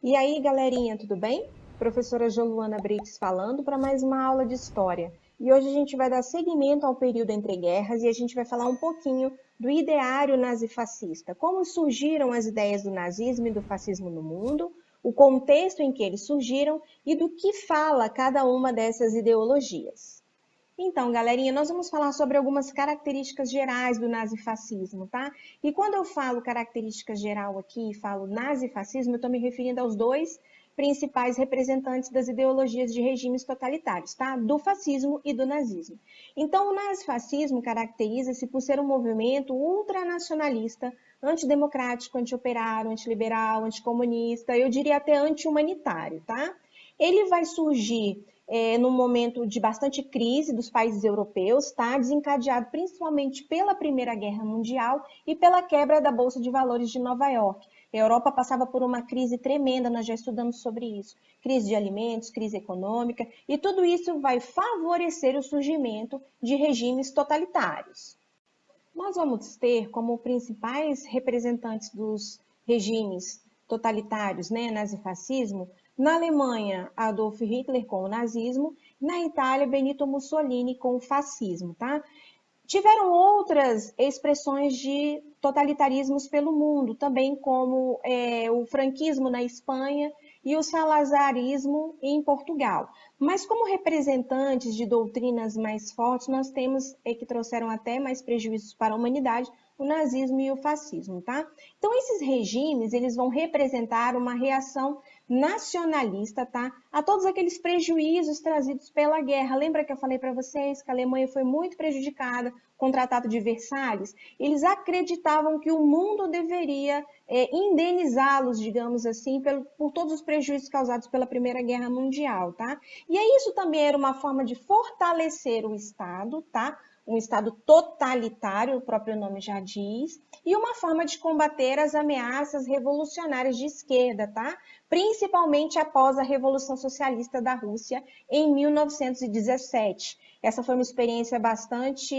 E aí, galerinha, tudo bem? Professora Joluana Brites falando para mais uma aula de História. E hoje a gente vai dar seguimento ao período entre guerras e a gente vai falar um pouquinho do ideário nazifascista, como surgiram as ideias do nazismo e do fascismo no mundo, o contexto em que eles surgiram e do que fala cada uma dessas ideologias. Então, galerinha, nós vamos falar sobre algumas características gerais do nazifascismo, tá? E quando eu falo característica geral aqui, falo nazifascismo, eu estou me referindo aos dois principais representantes das ideologias de regimes totalitários, tá? Do fascismo e do nazismo. Então, o nazifascismo caracteriza-se por ser um movimento ultranacionalista, antidemocrático, antioperário, antiliberal, anticomunista, eu diria até anti-humanitário, tá? Ele vai surgir num momento de bastante crise dos países europeus, tá? Desencadeado principalmente pela Primeira Guerra Mundial e pela quebra da Bolsa de Valores de Nova York. A Europa passava por uma crise tremenda, nós já estudamos sobre isso. Crise de alimentos, crise econômica, e tudo isso vai favorecer o surgimento de regimes totalitários. Nós vamos ter como principais representantes dos regimes totalitários, né, nazifascismo, na Alemanha, Adolf Hitler com o nazismo, na Itália, Benito Mussolini com o fascismo, tá? Tiveram outras expressões de totalitarismos pelo mundo, também como o franquismo na Espanha e o salazarismo em Portugal. Mas como representantes de doutrinas mais fortes, nós temos que trouxeram até mais prejuízos para a humanidade, o nazismo e o fascismo, tá? Então esses regimes, eles vão representar uma reação nacionalista, tá? A todos aqueles prejuízos trazidos pela guerra. Lembra que eu falei para vocês que a Alemanha foi muito prejudicada com o Tratado de Versalhes? Eles acreditavam que o mundo deveria indenizá-los, digamos assim, por todos os prejuízos causados pela Primeira Guerra Mundial, tá? E aí isso também era uma forma de fortalecer o Estado, tá? Um Estado totalitário, o próprio nome já diz, e uma forma de combater as ameaças revolucionárias de esquerda, tá? Principalmente após a Revolução Socialista da Rússia em 1917. Essa foi uma experiência bastante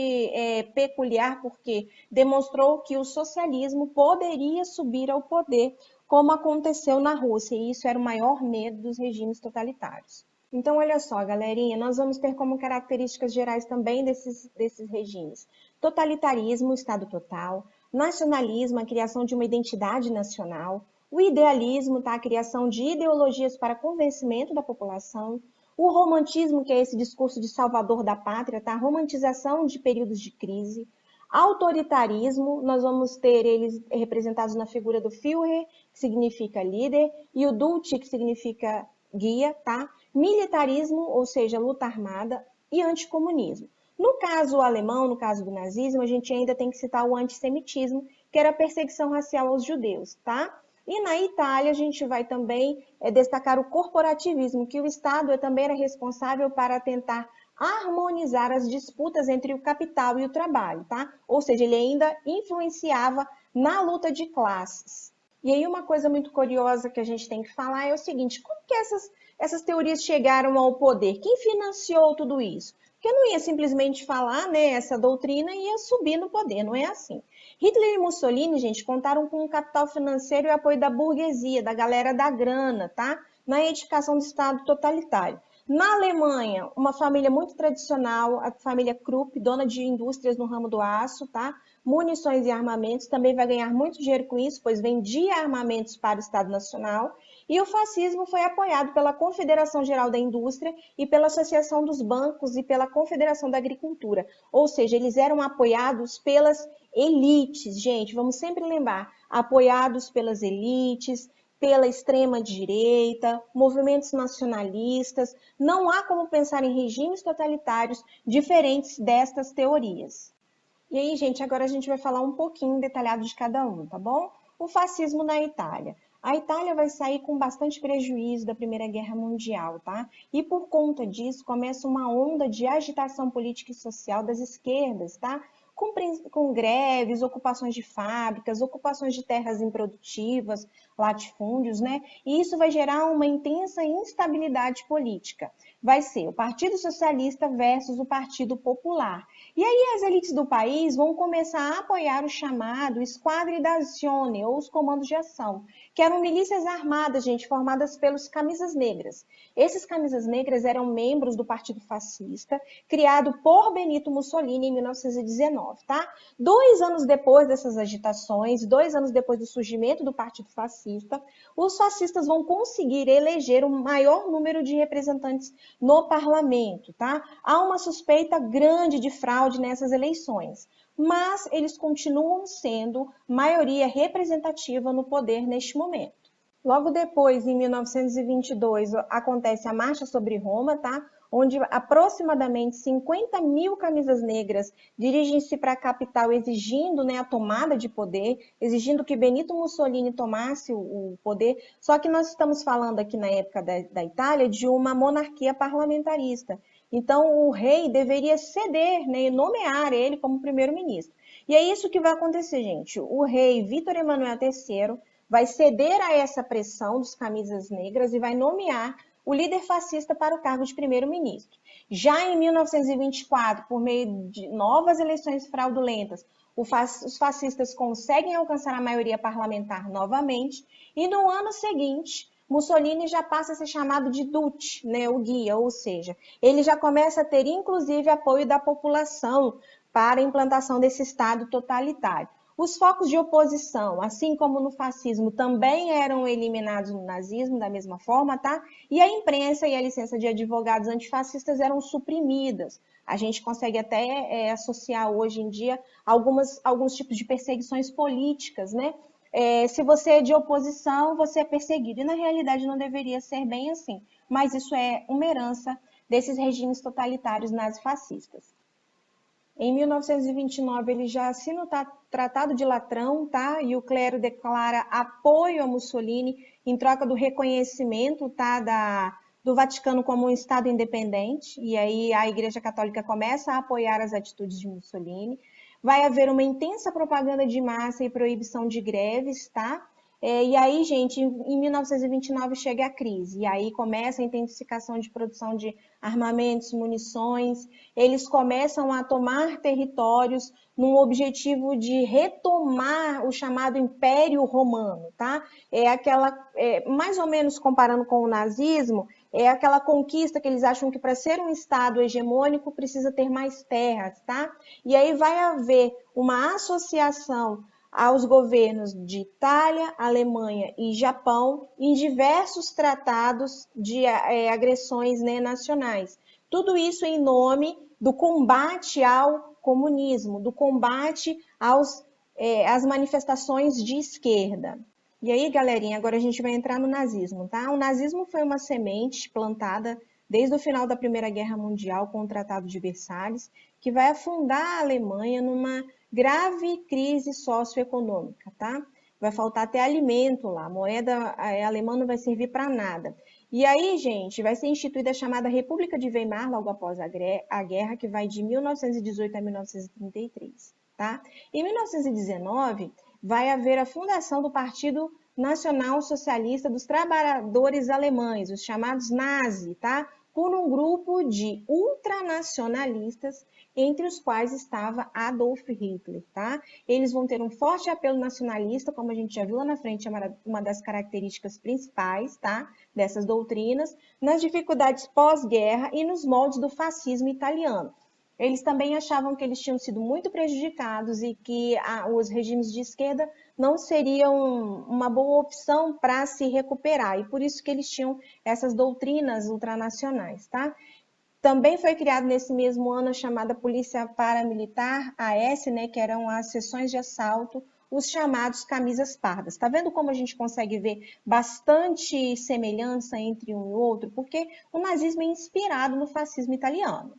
peculiar, porque demonstrou que o socialismo poderia subir ao poder, como aconteceu na Rússia, e isso era o maior medo dos regimes totalitários. Então, olha só, galerinha, nós vamos ter como características gerais também desses regimes: totalitarismo, Estado total; nacionalismo, a criação de uma identidade nacional; o idealismo, tá? A criação de ideologias para convencimento da população; o romantismo, que é esse discurso de salvador da pátria, tá? A romantização de períodos de crise; autoritarismo, nós vamos ter eles representados na figura do Führer, que significa líder, e o Dutch, que significa guia, tá? Militarismo, ou seja, luta armada, e anticomunismo. No caso alemão, no caso do nazismo, a gente ainda tem que citar o antissemitismo, que era a perseguição racial aos judeus, tá? E na Itália, a gente vai também destacar o corporativismo, que o Estado também era responsável para tentar harmonizar as disputas entre o capital e o trabalho, tá? Ou seja, ele ainda influenciava na luta de classes. E aí uma coisa muito curiosa que a gente tem que falar é o seguinte: como que essas teorias chegaram ao poder? Quem financiou tudo isso? Porque não ia simplesmente falar, né, essa doutrina e ia subir no poder, não é assim. Hitler e Mussolini, gente, contaram com um capital financeiro e apoio da burguesia, da galera da grana, tá? Na edificação do Estado totalitário. Na Alemanha, uma família muito tradicional, a família Krupp, dona de indústrias no ramo do aço, tá? Munições e armamentos, também vai ganhar muito dinheiro com isso, pois vendia armamentos para o Estado Nacional. E o fascismo foi apoiado pela Confederação Geral da Indústria e pela Associação dos Bancos e pela Confederação da Agricultura. Ou seja, eles eram apoiados pelas elites, gente, vamos sempre lembrar, apoiados pelas elites, pela extrema-direita, movimentos nacionalistas. Não há como pensar em regimes totalitários diferentes destas teorias. E aí, gente, agora a gente vai falar um pouquinho detalhado de cada um, tá bom? O fascismo na Itália. A Itália vai sair com bastante prejuízo da Primeira Guerra Mundial, tá? E por conta disso, começa uma onda de agitação política e social das esquerdas, tá? com greves, ocupações de fábricas, ocupações de terras improdutivas, latifúndios, né? E isso vai gerar uma intensa instabilidade política. Vai ser o Partido Socialista versus o Partido Popular. E aí as elites do país vão começar a apoiar o chamado Esquadrilhazione, ou os comandos de ação, que eram milícias armadas, gente, formadas pelos camisas negras. Esses camisas negras eram membros do Partido Fascista, criado por Benito Mussolini em 1919, tá? 2 anos depois dessas agitações, 2 anos depois do surgimento do Partido Fascista, os fascistas vão conseguir eleger o maior número de representantes no parlamento, tá? Há uma suspeita grande de fraude nessas eleições, mas eles continuam sendo maioria representativa no poder neste momento. Logo depois, em 1922, acontece a Marcha sobre Roma, tá? Onde aproximadamente 50 mil camisas negras dirigem-se para a capital exigindo, né, a tomada de poder, exigindo que Benito Mussolini tomasse o poder. Só que nós estamos falando aqui na época da Itália de uma monarquia parlamentarista. Então, o rei deveria ceder, né, e nomear ele como primeiro-ministro. E é isso que vai acontecer, gente. O rei Vítor Emanuel III vai ceder a essa pressão dos camisas negras e vai nomear o líder fascista para o cargo de primeiro-ministro. Já em 1924, por meio de novas eleições fraudulentas, os fascistas conseguem alcançar a maioria parlamentar novamente, e no ano seguinte, Mussolini já passa a ser chamado de Duce, né, o guia, ou seja, ele já começa a ter inclusive apoio da população para a implantação desse Estado totalitário. Os focos de oposição, assim como no fascismo, também eram eliminados no nazismo da mesma forma, tá? E a imprensa e a licença de advogados antifascistas eram suprimidas. A gente consegue até associar hoje em dia alguns tipos de perseguições políticas, né? Se você é de oposição, você é perseguido. E na realidade não deveria ser bem assim. Mas isso é uma herança desses regimes totalitários nazifascistas. Em 1929, ele já assina o Tratado de Latrão, tá? E o clero declara apoio a Mussolini em troca do reconhecimento, tá, do Vaticano como um Estado independente. E aí a Igreja Católica começa a apoiar as atitudes de Mussolini. Vai haver uma intensa propaganda de massa e proibição de greves, tá? E aí, gente, em 1929 chega a crise, e aí começa a intensificação de produção de armamentos, munições, eles começam a tomar territórios num objetivo de retomar o chamado Império Romano, tá? Mais ou menos comparando com o nazismo, é aquela conquista que eles acham que para ser um Estado hegemônico precisa ter mais terras, tá? E aí vai haver uma associação aos governos de Itália, Alemanha e Japão em diversos tratados de agressões, né, nacionais. Tudo isso em nome do combate ao comunismo, do combate às manifestações de esquerda. E aí, galerinha, agora a gente vai entrar no nazismo, tá? O nazismo foi uma semente plantada desde o final da Primeira Guerra Mundial com o Tratado de Versalhes, que vai afundar a Alemanha numa grave crise socioeconômica, tá? Vai faltar até alimento lá, a moeda alemã não vai servir para nada. E aí, gente, vai ser instituída a chamada República de Weimar logo após a guerra, que vai de 1918 a 1933, tá? Em 1919, vai haver a fundação do Partido Nacional Socialista dos Trabalhadores Alemães, os chamados Nazi, tá? Por um grupo de ultranacionalistas, entre os quais estava Adolf Hitler, tá? Eles vão ter um forte apelo nacionalista, como a gente já viu lá na frente, é uma das características principais, tá? Dessas doutrinas, nas dificuldades pós-guerra e nos moldes do fascismo italiano. Eles também achavam que eles tinham sido muito prejudicados e que os regimes de esquerda não seriam uma boa opção para se recuperar, e por isso que eles tinham essas doutrinas ultranacionais, tá? Também foi criado nesse mesmo ano a chamada Polícia Paramilitar, AS, né, que eram as seções de assalto, os chamados camisas pardas. Tá vendo como a gente consegue ver bastante semelhança entre um e outro? Porque o nazismo é inspirado no fascismo italiano.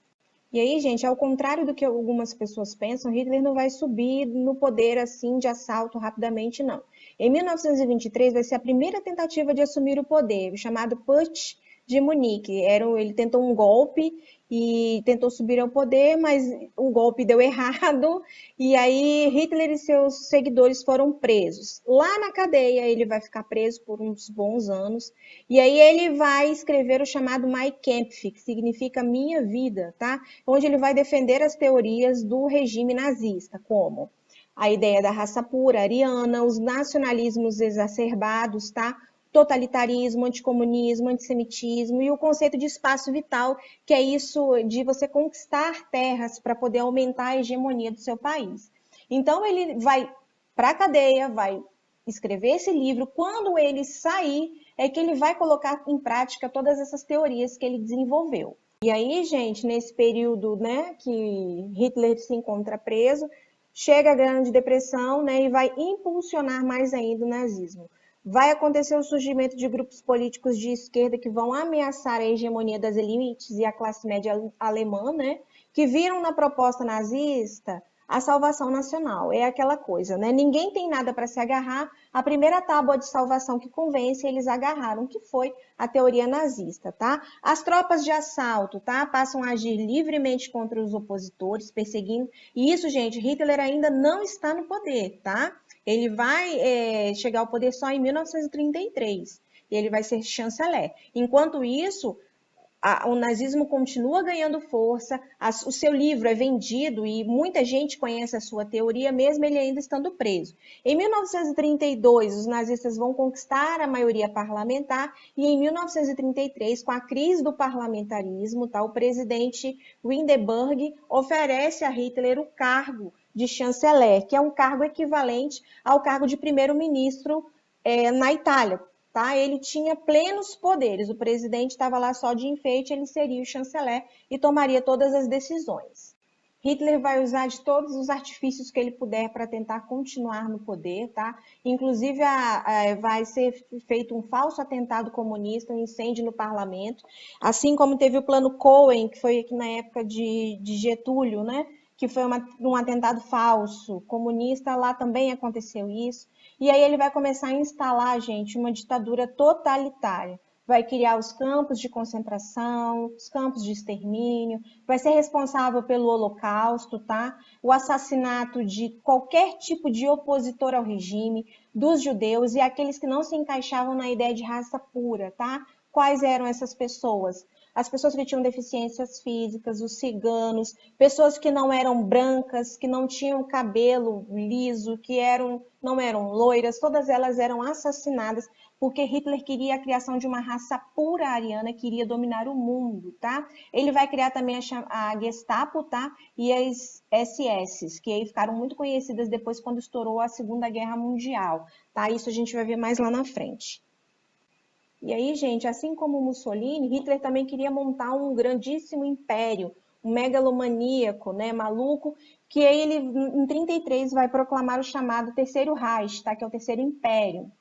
E aí, gente, ao contrário do que algumas pessoas pensam, Hitler não vai subir no poder assim de assalto rapidamente, não. Em 1923 vai ser a primeira tentativa de assumir o poder, o chamado Putsch de Munique. Ele tentou um golpe e tentou subir ao poder, mas o golpe deu errado, e aí Hitler e seus seguidores foram presos. Lá na cadeia ele vai ficar preso por uns bons anos, e aí ele vai escrever o chamado Mein Kampf, que significa minha vida, tá? Onde ele vai defender as teorias do regime nazista, como a ideia da raça pura, ariana, os nacionalismos exacerbados, tá? Totalitarismo, anticomunismo, antissemitismo e o conceito de espaço vital, que é isso de você conquistar terras para poder aumentar a hegemonia do seu país. Então ele vai para a cadeia, vai escrever esse livro. Quando ele sair, é que ele vai colocar em prática todas essas teorias que ele desenvolveu. E aí, gente, nesse período, né, que Hitler se encontra preso, chega a Grande Depressão, né, e vai impulsionar mais ainda o nazismo. Vai acontecer o surgimento de grupos políticos de esquerda que vão ameaçar a hegemonia das elites e a classe média alemã, né, que viram na proposta nazista a salvação nacional. É aquela coisa, né? Ninguém tem nada para se agarrar. A primeira tábua de salvação que convence, eles agarraram, que foi a teoria nazista, tá? As tropas de assalto, tá? Passam a agir livremente contra os opositores, perseguindo. E isso, gente, Hitler ainda não está no poder, tá? Ele vai chegar ao poder só em 1933. E ele vai ser chanceler. Enquanto isso, o nazismo continua ganhando força, o seu livro é vendido e muita gente conhece a sua teoria, mesmo ele ainda estando preso. Em 1932, os nazistas vão conquistar a maioria parlamentar e em 1933, com a crise do parlamentarismo, tá, o presidente Hindenburg oferece a Hitler o cargo de chanceler, que é um cargo equivalente ao cargo de primeiro-ministro na Itália. Tá? Ele tinha plenos poderes, o presidente estava lá só de enfeite, ele seria o chanceler e tomaria todas as decisões. Hitler vai usar de todos os artifícios que ele puder para tentar continuar no poder, tá? Inclusive vai ser feito um falso atentado comunista, um incêndio no parlamento, assim como teve o plano Cohen, que foi aqui na época de Getúlio, né? Que foi um atentado falso comunista, lá também aconteceu isso. E aí ele vai começar a instalar, gente, uma ditadura totalitária. Vai criar os campos de concentração, os campos de extermínio, vai ser responsável pelo Holocausto, tá? O assassinato de qualquer tipo de opositor ao regime, dos judeus e aqueles que não se encaixavam na ideia de raça pura, tá? Quais eram essas pessoas? As pessoas que tinham deficiências físicas, os ciganos, pessoas que não eram brancas, que não tinham cabelo liso, que não eram loiras, todas elas eram assassinadas porque Hitler queria a criação de uma raça pura ariana, queria dominar o mundo, tá? Ele vai criar também a Gestapo, tá? E as SS, que aí ficaram muito conhecidas depois quando estourou a Segunda Guerra Mundial, tá? Isso a gente vai ver mais lá na frente. E aí, gente, assim como Mussolini, Hitler também queria montar um grandíssimo império, um megalomaníaco, né, maluco, que aí ele, em 33, vai proclamar o chamado Terceiro Reich, tá, que é o Terceiro Império.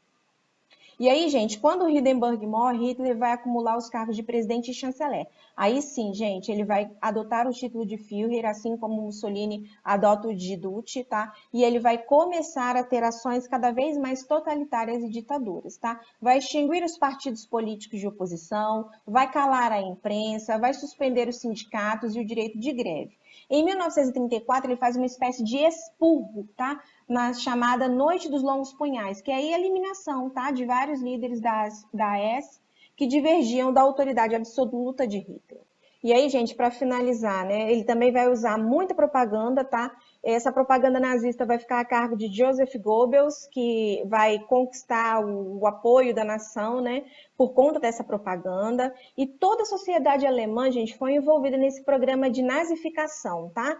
E aí, gente, quando o Hindenburg morre, Hitler vai acumular os cargos de presidente e chanceler. Aí sim, gente, ele vai adotar o título de Führer, assim como Mussolini adota o de Duce, tá? E ele vai começar a ter ações cada vez mais totalitárias e ditaduras, tá? Vai extinguir os partidos políticos de oposição, vai calar a imprensa, vai suspender os sindicatos e o direito de greve. Em 1934, ele faz uma espécie de expurgo, tá? Na chamada Noite dos Longos Punhais, que é a eliminação, tá? De vários líderes da AS que divergiam da autoridade absoluta de Hitler. E aí, gente, para finalizar, né, ele também vai usar muita propaganda, tá? Essa propaganda nazista vai ficar a cargo de Joseph Goebbels, que vai conquistar o apoio da nação, né, por conta dessa propaganda. E toda a sociedade alemã, gente, foi envolvida nesse programa de nazificação, tá?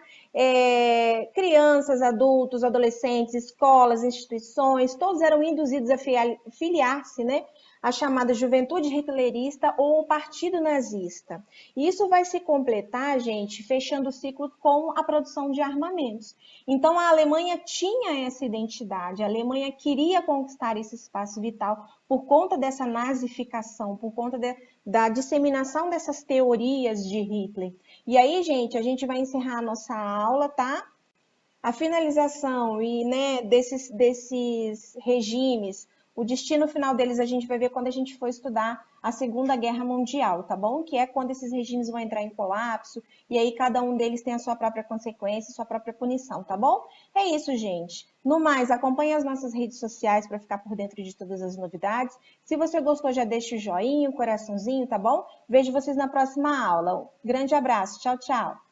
Crianças, adultos, adolescentes, escolas, instituições, todos eram induzidos a filiar-se, né, a chamada juventude hitlerista ou o partido nazista. E isso vai se completar, gente, fechando o ciclo com a produção de armamentos. Então, a Alemanha tinha essa identidade, a Alemanha queria conquistar esse espaço vital por conta dessa nazificação, por conta da disseminação dessas teorias de Hitler. E aí, gente, a gente vai encerrar a nossa aula, tá? A finalização e, né, desses regimes O destino final deles a gente vai ver quando a gente for estudar a Segunda Guerra Mundial, tá bom? Que é quando esses regimes vão entrar em colapso, e aí cada um deles tem a sua própria consequência, sua própria punição, tá bom? É isso, gente. No mais, acompanhe as nossas redes sociais para ficar por dentro de todas as novidades. Se você gostou, já deixa o joinha, o coraçãozinho, tá bom? Vejo vocês na próxima aula. Grande abraço. Tchau, tchau.